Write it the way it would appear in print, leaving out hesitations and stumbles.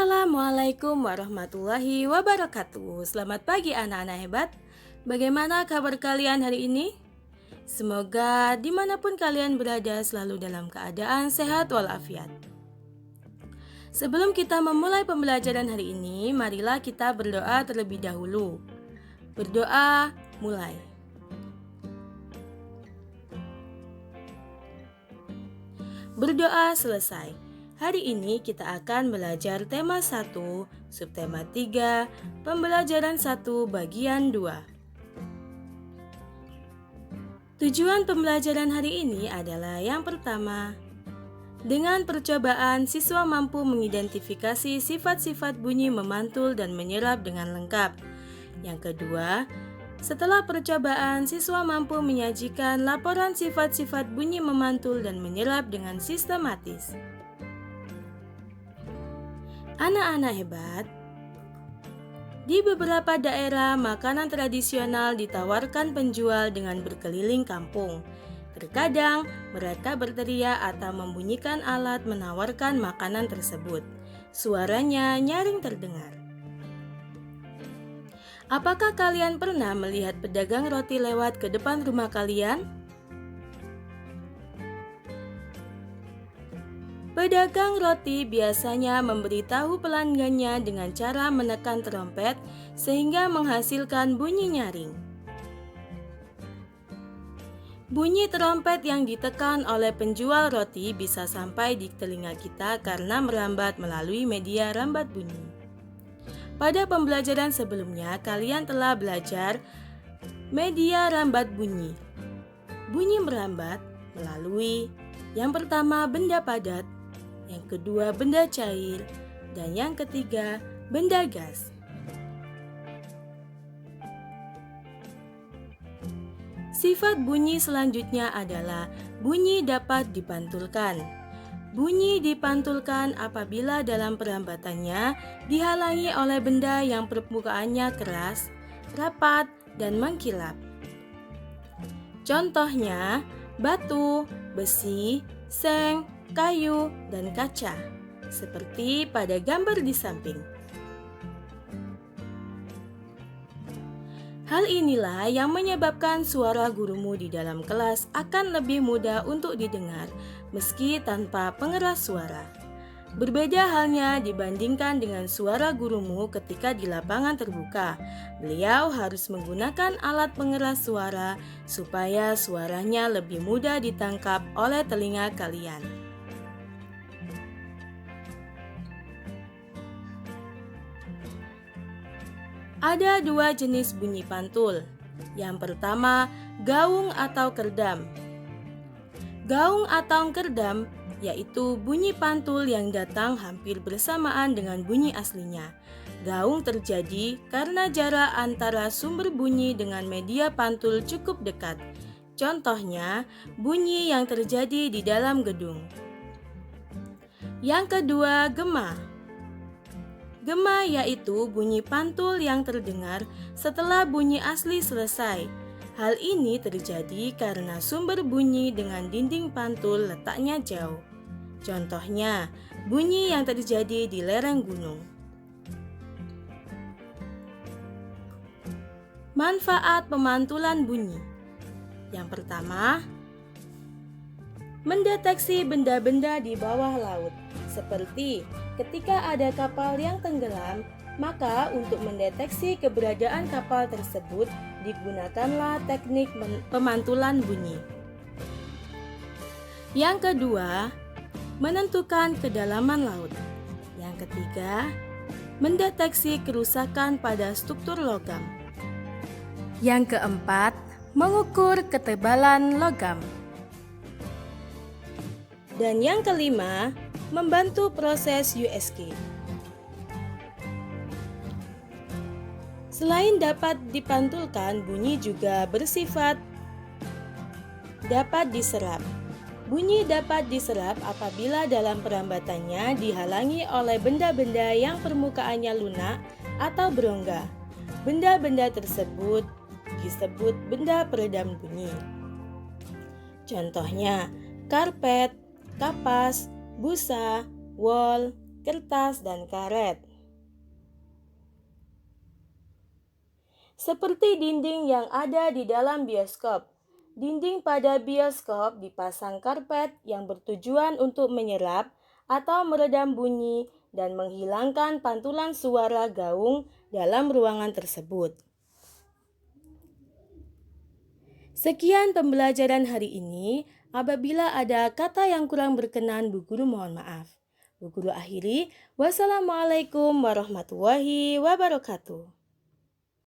Assalamualaikum warahmatullahi wabarakatuh. Selamat pagi anak-anak hebat. Bagaimana kabar kalian hari ini? Semoga dimanapun kalian berada selalu dalam keadaan sehat walafiat. Sebelum kita memulai pembelajaran hari ini, marilah kita berdoa terlebih dahulu. Berdoa, mulai. Berdoa selesai. Hari ini kita akan belajar tema 1, subtema 3, pembelajaran 1 bagian 2. Tujuan pembelajaran hari ini adalah yang pertama, dengan percobaan siswa mampu mengidentifikasi sifat-sifat bunyi memantul dan menyerap dengan lengkap. Yang kedua, setelah percobaan siswa mampu menyajikan laporan sifat-sifat bunyi memantul dan menyerap dengan sistematis. Anak-anak hebat, di beberapa daerah makanan tradisional ditawarkan penjual dengan berkeliling kampung. Terkadang mereka berteriak atau membunyikan alat menawarkan makanan tersebut. Suaranya nyaring terdengar. Apakah kalian pernah melihat pedagang roti lewat ke depan rumah kalian? Pedagang roti biasanya memberitahu pelanggannya dengan cara menekan trompet sehingga menghasilkan bunyi nyaring. Bunyi trompet yang ditekan oleh penjual roti bisa sampai di telinga kita karena merambat melalui media rambat bunyi. Pada pembelajaran sebelumnya, kalian telah belajar media rambat bunyi. Bunyi merambat melalui yang pertama benda padat, yang kedua benda cair, dan yang ketiga benda gas. Sifat bunyi selanjutnya adalah bunyi dapat dipantulkan. Bunyi dipantulkan apabila dalam perambatannya dihalangi oleh benda yang permukaannya keras, rapat, dan mengkilap. Contohnya, batu, besi, seng, kayu, dan kaca, seperti pada gambar di samping. Hal inilah yang menyebabkan suara gurumu di dalam kelas akan lebih mudah untuk didengar meski tanpa pengeras suara. Berbeda halnya dibandingkan dengan suara gurumu ketika di lapangan terbuka. Beliau harus menggunakan alat pengeras suara supaya suaranya lebih mudah ditangkap oleh telinga kalian. Ada dua jenis bunyi pantul. Yang pertama, gaung atau kerdam. Gaung atau kerdam yaitu bunyi pantul yang datang hampir bersamaan dengan bunyi aslinya. Gaung terjadi karena jarak antara sumber bunyi dengan media pantul cukup dekat. Contohnya, bunyi yang terjadi di dalam gedung. Yang kedua, gema. Gema yaitu bunyi pantul yang terdengar setelah bunyi asli selesai. Hal ini terjadi karena sumber bunyi dengan dinding pantul letaknya jauh. Contohnya, bunyi yang terjadi di lereng gunung. Manfaat pemantulan bunyi. Yang pertama, mendeteksi benda-benda di bawah laut. Seperti ketika ada kapal yang tenggelam, maka untuk mendeteksi keberadaan kapal tersebut digunakanlah teknik pemantulan bunyi. Yang kedua, menentukan kedalaman laut. Yang ketiga, mendeteksi kerusakan pada struktur logam. Yang keempat, mengukur ketebalan logam. Dan yang kelima, membantu proses USG. Selain dapat dipantulkan, bunyi juga bersifat dapat diserap. Bunyi dapat diserap apabila dalam perambatannya dihalangi oleh benda-benda yang permukaannya lunak atau berongga. Benda-benda tersebut disebut benda peredam bunyi. Contohnya, karpet, kapas, busa, wol, kertas, dan karet. Seperti dinding yang ada di dalam bioskop. Dinding pada bioskop dipasang karpet yang bertujuan untuk menyerap atau meredam bunyi dan menghilangkan pantulan suara gaung dalam ruangan tersebut. Sekian pembelajaran hari ini. Apabila ada kata yang kurang berkenan, Bu Guru mohon maaf. Bu Guru akhiri, wassalamualaikum warahmatullahi wabarakatuh.